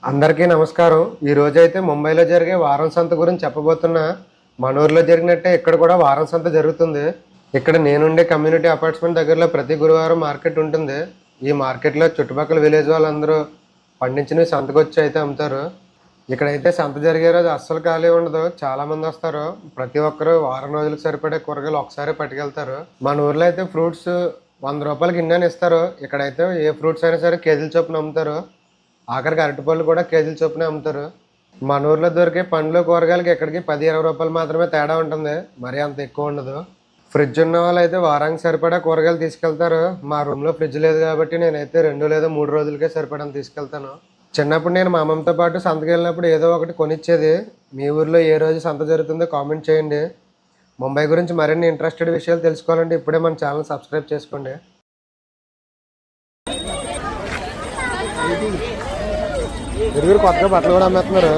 అందరికీ నమస్కారం. ఈ రోజైతే ముంబైలో జరిగే వారం సంత గురించి చెప్పబోతున్నా. మన ఊర్లో జరిగినట్టే ఇక్కడ కూడా వారం సంత జరుగుతుంది. ఇక్కడ నేనుండే కమ్యూనిటీ అపార్ట్మెంట్ దగ్గరలో ప్రతి గురువారం మార్కెట్ ఉంటుంది. ఈ మార్కెట్లో చుట్టుపక్కల విలేజ్ వాళ్ళందరూ పండించినవి సంతకొచ్చి అయితే అమ్ముతారు. ఇక్కడైతే సంత జరిగే రోజు అస్సలు ఖాళీ ఉండదు. చాలా మంది వస్తారు. ప్రతి ఒక్కరు వారం రోజులకు సరిపడే కూరగాయలు ఒకసారి పట్టుకెళ్తారు. మన ఊర్లో అయితే ఫ్రూట్స్ 100 రూపాయలకి ఇన్నని ఇస్తారు. ఇక్కడైతే ఏ ఫ్రూట్స్ అయినా సరే కేజీల చొప్పున అమ్ముతారు. ఆఖరికి అరటిపళ్ళు కూడా కేజీల చొప్పున అమ్ముతారు. మన ఊర్లో దొరికే పండ్లు కూరగాయలకి ఇక్కడికి 10-20 రూపాయలు మాత్రమే తేడా ఉంటుంది. మరీ అంత ఎక్కువ ఉండదు. ఫ్రిడ్జ్ ఉన్న వాళ్ళు అయితే వారానికి సరిపడా కూరగాయలు తీసుకెళ్తారు. మా రూమ్లో ఫ్రిడ్జ్ లేదు కాబట్టి నేనైతే 2 లేదా 3 రోజులకే సరిపడా తీసుకెళ్తాను. చిన్నప్పుడు నేను మా అమ్మమ్మతో పాటు సంతకి వెళ్ళినప్పుడు ఏదో ఒకటి కొనిచ్చేది. మీ ఊర్లో ఏ రోజు సంత జరుగుతుందో కామెంట్ చేయండి. ముంబై గురించి మరిన్ని ఇంట్రెస్టెడ్ విషయాలు తెలుసుకోవాలంటే ఇప్పుడే మన ఛానల్ సబ్స్క్రైబ్ చేసుకోండి. కొత్తగా బట్టలు కూడా అమ్మేస్తున్నారు.